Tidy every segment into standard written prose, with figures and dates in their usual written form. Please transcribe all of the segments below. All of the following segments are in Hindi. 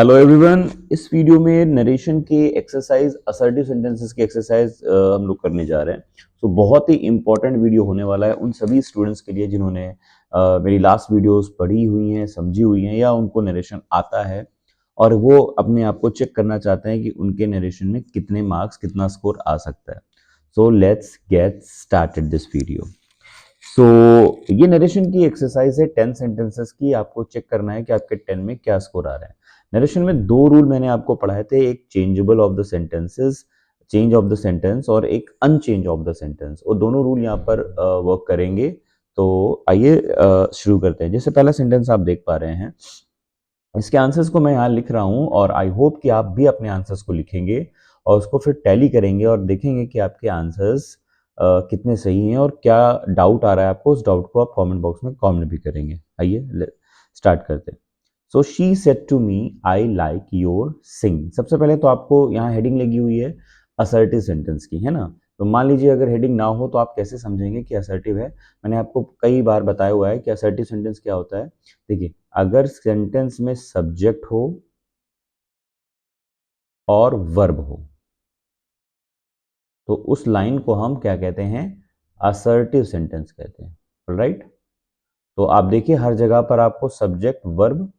Hello everyone. इस वीडियो में नरेशन के एक्सरसाइज असर्टिव सेंटेंसेस के एक्सरसाइज हम लोग करने जा रहे हैं। तो बहुत ही इंपॉर्टेंट वीडियो होने वाला है उन सभी स्टूडेंट्स के लिए जिन्होंने मेरी लास्ट वीडियोस पढ़ी हुई हैं, समझी हुई हैं या उनको नरेशन आता है और वो अपने आप को चेक करना चाहते हैं कि उनके नरेशन में कितने मार्क्स, कितना स्कोर आ सकता है। So let's get started this video. So ये नरेशन की एक्सरसाइज है 10 सेंटेंसेस की। आपको चेक करना है कि आपके 10 में क्या स्कोर आ रहा है। नरेशन में दो रूल मैंने आपको पढ़ाए थे, एक changeable of the sentences, change of the sentence, और एक अनचेंज ऑफ द सेंटेंस। और दोनों रूल यहाँ पर वर्क करेंगे। तो आइए शुरू करते हैं। जैसे पहला सेंटेंस आप देख पा रहे हैं, इसके आंसर्स को मैं यहाँ लिख रहा हूँ और आई होप कि आप भी अपने आंसर्स को लिखेंगे और उसको फिर टैली करेंगे और देखेंगे कि आपके आंसर्स कितने सही हैं और क्या डाउट आ रहा है आपको। उस डाउट को आप कमेंट बॉक्स में कमेंट भी करेंगे। आइए स्टार्ट करते हैं। So she said to me I like your sing. सबसे पहले तो आपको यहाँ हेडिंग लगी हुई है असर्टिव सेंटेंस की, है ना। तो मान लीजिए अगर हेडिंग ना हो तो आप कैसे समझेंगे कि असर्टिव है। मैंने आपको कई बार बताया हुआ है कि असर्टिव सेंटेंस क्या होता है। देखिए, अगर सेंटेंस में सब्जेक्ट हो और वर्ब हो तो उस लाइन को हम क्या कहते हैं, असर्टिव सेंटेंस कहते हैं। राइट। तो आप देखिए हर जगह पर आपको subject verb,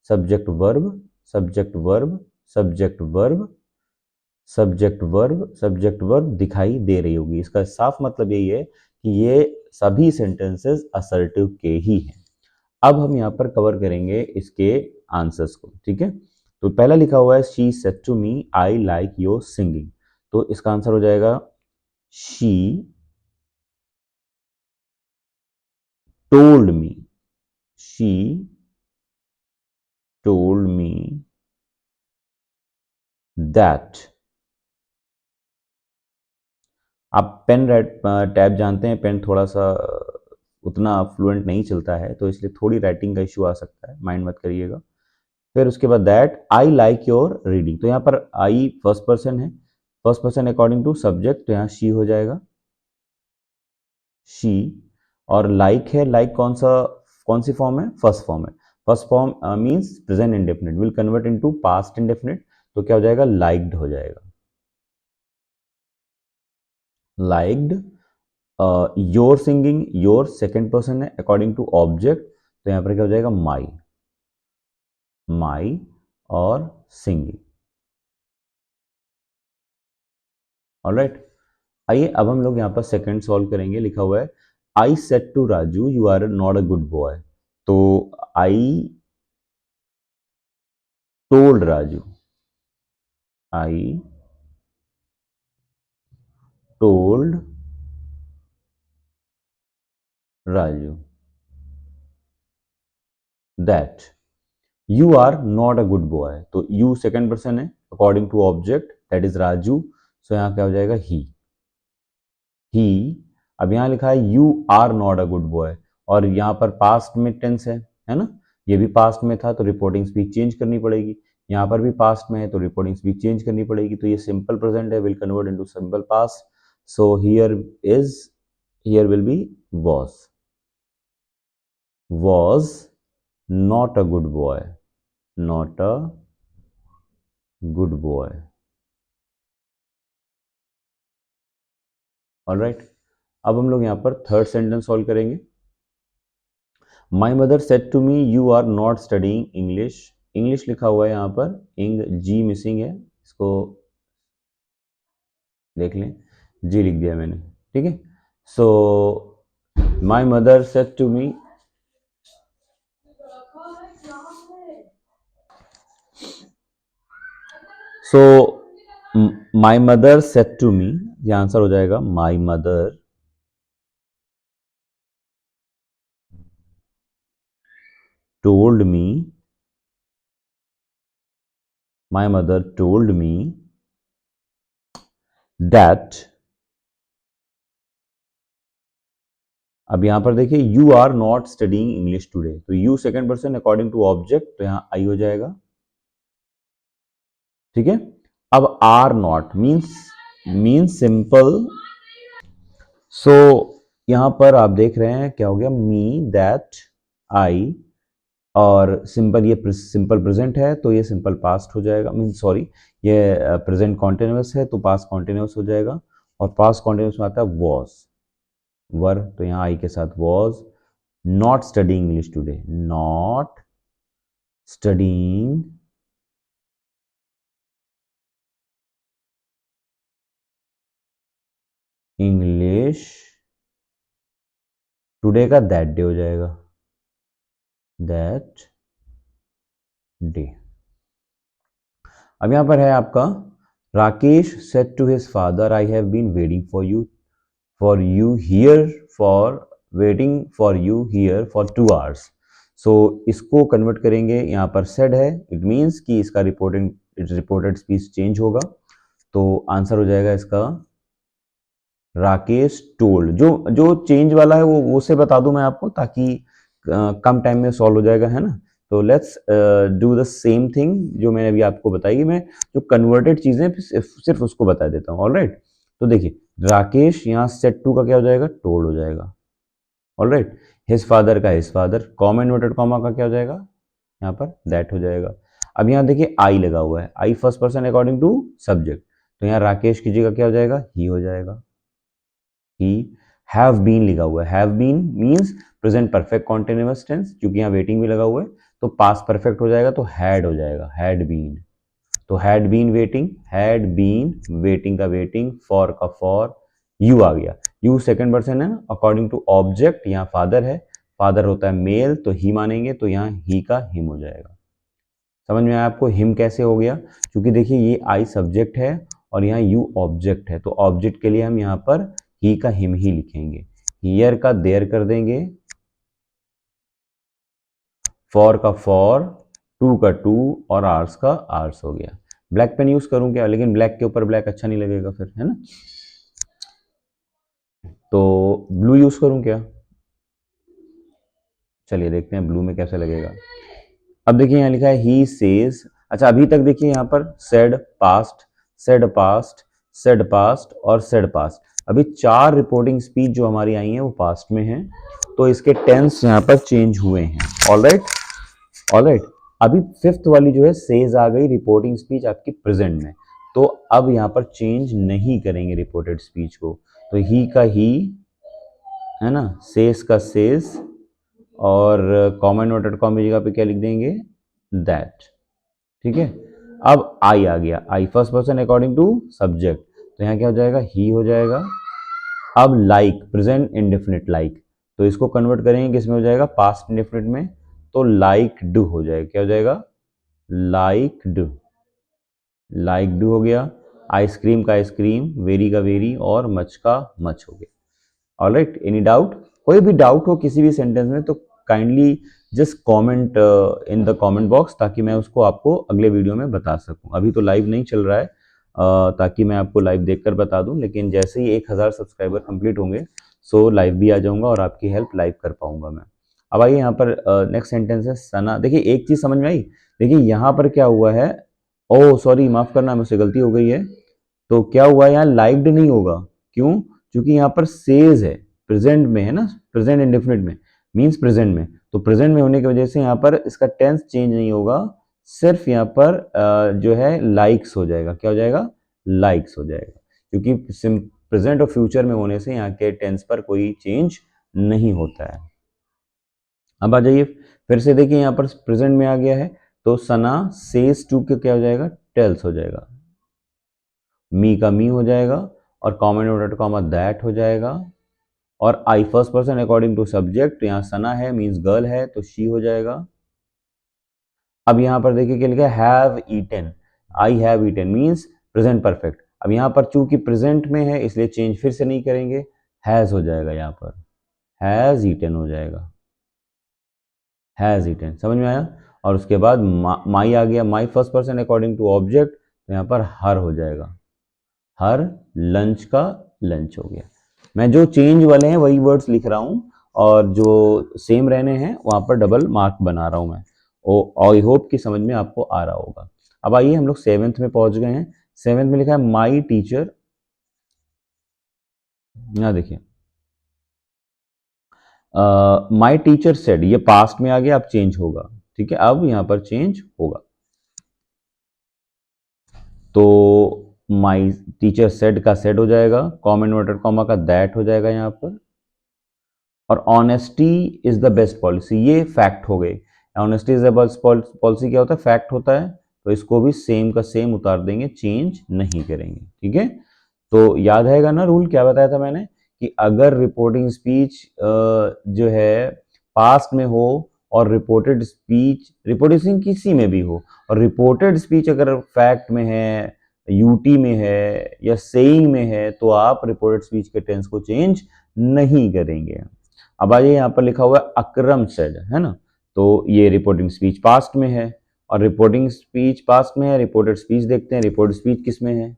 subject verb, subject verb, subject verb, subject verb, subject verb दिखाई दे रही होगी। इसका साफ मतलब यही है कि ये सभी सेंटेंसेस असर्टिव के ही हैं। अब हम यहाँ पर कवर करेंगे इसके आंसर्स को, ठीक है। तो पहला लिखा हुआ है she said to me I like your singing. तो इसका आंसर हो जाएगा she told me, she told me that. आप पेन टैब जानते हैं, पेन थोड़ा सा उतना फ्लुएंट नहीं चलता है तो इसलिए थोड़ी राइटिंग का इश्यू आ सकता है, माइंड मत करिएगा। फिर उसके बाद that I like your reading. तो यहाँ पर आई फर्स्ट पर्सन है, first person according to subject, तो यहाँ शी हो जाएगा शी। और लाइक है, लाइक कौन सी फॉर्म है, फर्स्ट फॉर्म है। First form means present indefinite will convert into past indefinite. तो क्या हो जाएगा, लाइक्ड हो जाएगा, liked. Your singing, your second person है अकॉर्डिंग टू ऑब्जेक्ट, तो यहाँ पर क्या हो जाएगा, माई, माई और सिंगिंग। ऑलराइट। आइए अब हम लोग यहाँ पर सेकंड सॉल्व करेंगे। लिखा हुआ है I said to Raju you are not a good boy. तो I told Raju, I told Raju that you are not a good boy. तो यू सेकंड पर्सन है according to object, that is Raju. So यहाँ क्या हो जाएगा, ही। अब यहाँ लिखा है you are not a good boy और यहाँ पर पास्ट में टेंस है ना। ये भी पास्ट में था तो रिपोर्टिंग स्पीच चेंज करनी पड़ेगी। यहाँ पर भी पास्ट में है तो रिपोर्टिंग स्पीच चेंज करनी पड़ेगी। तो ये सिंपल प्रेजेंट है, will convert into simple past. So here will be was not a good boy, not a good boy. Alright. अब हम लोग यहाँ पर थर्ड सेंटेंस सॉल्व करेंगे। My mother said to me you are not studying English. English लिखा हुआ है यहाँ पर, इंग जी मिसिंग है, इसको देख लें, जी लिख दिया मैंने, ठीक है। So my mother said to me, so my mother said to me, ये आंसर हो जाएगा my mother told me, my mother told me that। अब यहां पर देखिए you are not studying English today, तो you second person according to object, तो यहां आई हो जाएगा, ठीक है। अब are not means simple. So यहां पर आप देख रहे हैं क्या हो गया, मी, दैट, आई और सिंपल, ये सिंपल प्रेजेंट है तो ये सिंपल पास्ट हो जाएगा, मीन सॉरी, ये प्रेजेंट कॉन्टिन्यूअस है तो पास्ट कॉन्टिन्यूअस हो जाएगा। और पास्ट कॉन्टिन्यूअस में आता है वॉज, वर, तो यहाँ आई के साथ was not studying English today, not studying English today का दैट डे हो जाएगा, दैट डे। अब यहां पर है आपका, Rakesh said to his father I have been waiting for you here for waiting for you here for 2 hours. So इसको कन्वर्ट करेंगे, यहाँ पर सेड है, इट मीन्स कि इसका रिपोर्टेड स्पीच चेंज होगा, तो आंसर हो जाएगा इसका राकेश टोल्ड। जो जो चेंज वाला है वो से बता दूं मैं आपको, ताकि कम टाइम में सॉल्व हो जाएगा, है ना। तो let's do the same thing जो मैंने अभी आपको बताई, मैं जो कन्वर्टेड चीजें सिर्फ उसको बता देता हूँ। ऑलराइट, तो देखिए राकेश, यहाँ सेट टू का क्या हो जाएगा, टोल्ड हो जाएगा। ऑलराइट, हिज फादर का his father, comma inverted comma का क्या हो जाएगा, यहाँ पर दैट हो जाएगा। अब यहाँ देखिए आई लगा हुआ है, I first person according to subject, तो यहाँ राकेश की जगह क्या हो जाएगा, ही हो जाएगा, ही। हैव बीन लिखा हुआ है, have been means present perfect continuous tense, क्योंकि यहाँ वेटिंग भी लगा हुआ है तो पास्ट परफेक्ट हो जाएगा, तो हैड हो जाएगा, हैड बीन। तो हैड बीन वेटिंग का वेटिंग, फॉर का फॉर, यू आ गया, यू सेकंड पर्सन है ना, अकॉर्डिंग टू ऑब्जेक्ट, यहाँ फादर है, फादर होता है मेल तो ही मानेंगे, तो यहाँ ही का हिम हो जाएगा। समझ में आया आपको हिम कैसे हो गया, क्योंकि देखिए ये आई सब्जेक्ट है और यहाँ यू ऑब्जेक्ट है, तो ऑब्जेक्ट के लिए हम यहाँ पर ही का हिम ही लिखेंगे, हियर का देयर कर देंगे, फॉर का फॉर, टू का टू और आर्स का आर्स हो गया। ब्लैक पेन यूज करूं क्या, लेकिन ब्लैक के ऊपर ब्लैक अच्छा नहीं लगेगा फिर, है ना, तो ब्लू यूज करूं क्या, चलिए देखते हैं ब्लू में कैसे लगेगा। अब देखिए यहाँ लिखा है ही सेज, अच्छा अभी तक देखिए यहाँ पर said past, said past, said past और सेड पास्ट, अभी 4 रिपोर्टिंग स्पीच जो हमारी आई है वो पास्ट में है, तो इसके टेंस यहाँ पर चेंज हुए हैं। ऑलराइट, ऑलराइट, अभी फिफ्थ वाली जो है सेज आ गई रिपोर्टिंग स्पीच आपकी प्रेजेंट में, तो अब यहाँ पर चेंज नहीं करेंगे रिपोर्टेड स्पीच को, तो ही का ही, है ना, सेज का सेज, और कॉमन नोटेड कॉम की जगह पे क्या लिख देंगे, दैट। ठीक है, अब आई आ गया, I first person according to subject, तो यहाँ क्या हो जाएगा, ही हो जाएगा। अब लाइक प्रेजेंट इंडेफिनिट लाइक, तो इसको कन्वर्ट करेंगे किस में हो जाएगा, पास्ट इंडेफिनिट में, तो लाइक डू हो जाएगा, क्या हो जाएगा, लाइक डू, लाइक डू हो गया। आइसक्रीम का आइसक्रीम, वेरी का वेरी और मच का मच हो गया। ऑलराइट, एनी डाउट, कोई भी डाउट हो किसी भी सेंटेंस में तो kindly just comment in the comment box, ताकि मैं उसको आपको अगले वीडियो में बता सकूं। अभी तो लाइव नहीं चल रहा है, ताकि मैं आपको लाइव देखकर बता दूं, लेकिन जैसे ही 1000 सब्सक्राइबर कंप्लीट होंगे सो लाइव भी आ जाऊंगा और आपकी हेल्प लाइव कर पाऊंगा मैं। अब आइए यहाँ पर नेक्स्ट सेंटेंस है सना, देखिए एक चीज समझ में आई, देखिए यहाँ पर क्या हुआ है, ओह सॉरी माफ करना, मुझसे गलती हो गई है, तो क्या हुआ यहाँ लाइक्ड नहीं होगा, क्यों, क्योंकि यहाँ पर सेज है, प्रेजेंट में है ना, प्रेजेंट इंडेफिनिट में मींस प्रेजेंट में, तो प्रेजेंट में होने की वजह से यहाँ पर इसका टेंस चेंज नहीं होगा, सिर्फ यहाँ पर जो है लाइक्स हो जाएगा, क्या हो जाएगा, लाइक्स हो जाएगा, क्योंकि प्रेजेंट और फ्यूचर में होने से यहाँ के टेंस पर कोई चेंज नहीं होता है। अब आ जाइए फिर से देखिए यहाँ पर प्रेजेंट में आ गया है, तो सना सेज टू के क्या हो जाएगा, टेल्स हो जाएगा, मी का मी हो जाएगा और कॉमन नोटेड कॉमा दैट हो जाएगा, और I first person according to subject, यहाँ सना है मीन्स गर्ल है तो शी हो जाएगा। अब यहाँ पर देखिए क्या लिखा है, have eaten, I have eaten means present perfect, अब यहाँ पर चूंकि प्रेजेंट में है इसलिए चेंज फिर से नहीं करेंगे, हैज हो जाएगा, यहाँ पर हैज ईटन हो जाएगा, हैज ईटन, समझ में आया। और उसके बाद माई आ गया, my first person according to object, तो यहाँ पर हर हो जाएगा, हर लंच का लंच हो गया। मैं जो चेंज वाले हैं वही वर्ड्स लिख रहा हूँ, और जो सेम रहने हैं वहां पर डबल मार्क बना रहा हूँ मैं। आई होप कि समझ में आपको आ रहा होगा। अब आइए हम लोग सेवेंथ में पहुंच गए हैं। सेवेंथ में लिखा है माई टीचर, यहाँ देखिए माई टीचर सेड, ये पास्ट में आ गया, अब चेंज होगा, ठीक है, अब यहाँ पर चेंज होगा। तो माई टीचर सेड का सेड हो जाएगा, कॉमा इन्वर्टेड कॉमा का दैट हो जाएगा यहाँ पर। और honesty is the best policy, ये फैक्ट हो गए। Honesty is the best policy क्या होता है, फैक्ट होता है। तो इसको भी सेम का सेम उतार देंगे, चेंज नहीं करेंगे। ठीक है, तो याद आएगा ना रूल, क्या बताया था मैंने कि अगर रिपोर्टिंग स्पीच जो है पास्ट में हो और रिपोर्टेड स्पीच रिपोर्टिंग किसी में भी हो, और रिपोर्टेड स्पीच अगर फैक्ट में है, यूटी में है या सेइंग में है, तो आप रिपोर्टेड स्पीच के टेंस को चेंज नहीं करेंगे। अब आइए यहाँ पर लिखा हुआ है अकरम सेड, है ना, तो ये रिपोर्टिंग स्पीच पास्ट में है, और रिपोर्टिंग स्पीच पास्ट में है, रिपोर्टेड स्पीच देखते हैं, रिपोर्टेड स्पीच किस में है,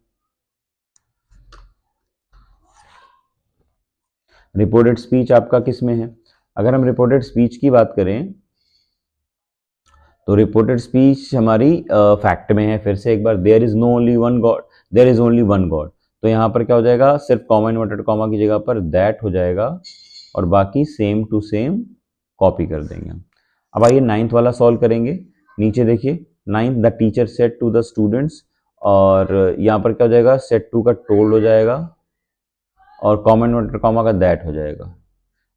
रिपोर्टेड स्पीच आपका किस में है। अगर हम रिपोर्टेड स्पीच की बात करें तो रिपोर्टेड स्पीच हमारी फैक्ट में है। फिर से एक बार, there is no only one God, there is only one God, तो यहाँ पर क्या हो जाएगा, सिर्फ कॉमा इन्वर्टेड कॉमा की जगह पर दैट हो जाएगा, और बाकी सेम टू सेम कॉपी कर देंगे। अब आइए नाइन्थ वाला सॉल्व करेंगे। नीचे देखिए, ninth, the teacher said to the students, और यहाँ पर क्या हो जाएगा, सेड टू का टोल्ड हो जाएगा, और कॉमा इन्वर्टेड कॉमा का दैट हो जाएगा।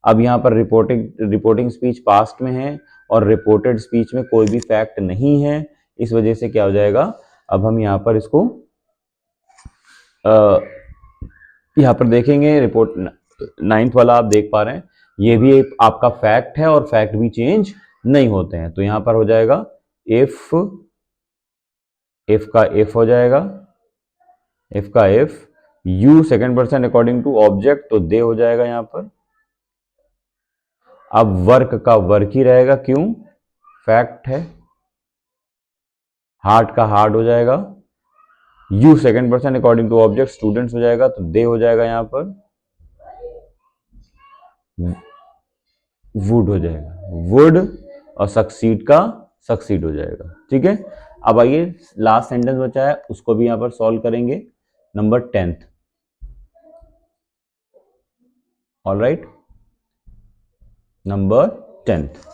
अब यहाँ पर रिपोर्टिंग स्पीच पास्ट में है और रिपोर्टेड स्पीच में कोई भी फैक्ट नहीं है, इस वजह से क्या हो जाएगा, अब हम यहाँ पर इसको यहाँ पर देखेंगे, रिपोर्ट नाइन्थ वाला आप देख पा रहे हैं, ये भी एक आपका फैक्ट है और फैक्ट भी चेंज नहीं होते हैं। तो यहाँ पर हो जाएगा इफ का इफ हो जाएगा, इफ का if, you second person according to object, तो दे हो जाएगा यहाँ पर। अब वर्क का वर्क ही रहेगा, क्यों, फैक्ट है। हार्ट का हार्ड हो जाएगा, you second person according to object, students हो जाएगा, तो दे हो जाएगा यहाँ पर, वुड हो जाएगा, वुड, और सक्सीड का सक्सीड हो जाएगा। ठीक है, अब आइए लास्ट सेंटेंस बचा है, उसको भी यहां पर सॉल्व करेंगे। Number 10th, all right, number 10th,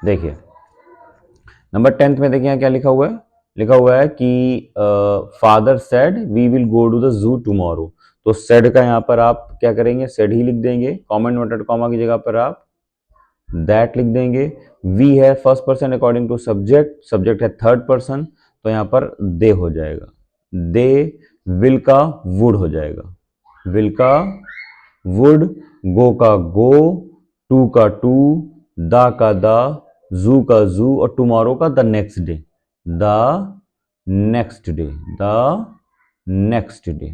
देखिए नंबर 10th में देखिए क्या लिखा हुआ है, लिखा हुआ है कि father said we will go to the zoo tomorrow. तो सेड का यहाँ पर आप क्या करेंगे, सेड ही लिख देंगे, कॉमा इन्वर्टेड कॉमा की जगह पर आप दैट लिख देंगे। वी है first person according to subject, subject है थर्ड पर्सन, तो यहाँ पर दे हो जाएगा, दे, विल का वुड हो जाएगा, विल का वुड, गो का गो, टू का टू, दा का दा, जू का जू, और टुमारो का the next day, the next day, the next day.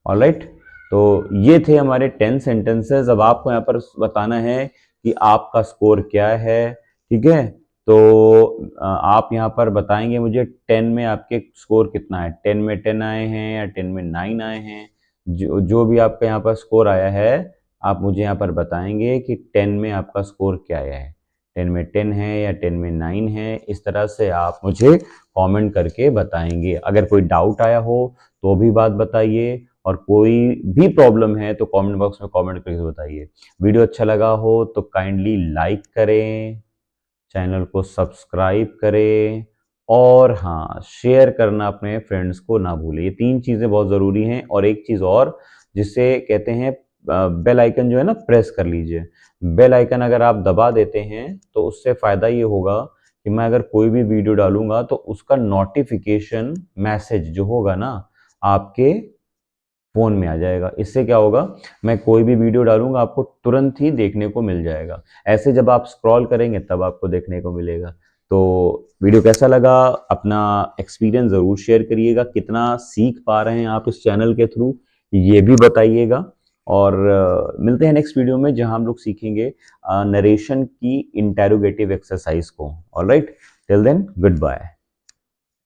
Alright, तो ये थे हमारे 10 सेंटेंसेस। अब आपको यहाँ पर बताना है कि आपका स्कोर क्या है। ठीक है, तो आप यहाँ पर बताएंगे मुझे 10 में आपके स्कोर कितना है, 10 में 10 आए हैं या 10 में 9 आए हैं, जो भी आपका यहाँ पर स्कोर आया है आप मुझे यहाँ पर बताएंगे कि 10 में आपका स्कोर क्या आया है, 10 में 10 है या 10 में 9 है। इस तरह से आप मुझे कमेंट करके बताएंगे। अगर कोई डाउट आया हो तो भी बात बताइए, और कोई भी प्रॉब्लम है तो कमेंट बॉक्स में कमेंट करके बताइए। वीडियो अच्छा लगा हो तो काइंडली लाइक करें, चैनल को सब्सक्राइब करें, और हाँ, शेयर करना अपने फ्रेंड्स को ना भूलें। ये 3 चीज़ें बहुत ज़रूरी हैं। और एक चीज़ और, जिसे कहते हैं बेल आइकन जो है ना, प्रेस कर लीजिए। बेल आइकन अगर आप दबा देते हैं तो उससे फ़ायदा ये होगा कि मैं अगर कोई भी वीडियो डालूंगा तो उसका नोटिफिकेशन मैसेज जो होगा ना आपके फोन में आ जाएगा। इससे क्या होगा, मैं कोई भी वीडियो डालूंगा आपको तुरंत ही देखने को मिल जाएगा। ऐसे जब आप स्क्रॉल करेंगे तब आपको देखने को मिलेगा। तो वीडियो कैसा लगा, अपना एक्सपीरियंस ज़रूर शेयर करिएगा, कितना सीख पा रहे हैं आप इस चैनल के थ्रू ये भी बताइएगा। और मिलते हैं नेक्स्ट वीडियो में, जहां हम लोग सीखेंगे नरेशन की इंटेरोगेटिव एक्सरसाइज को। Alright, till then, good bye.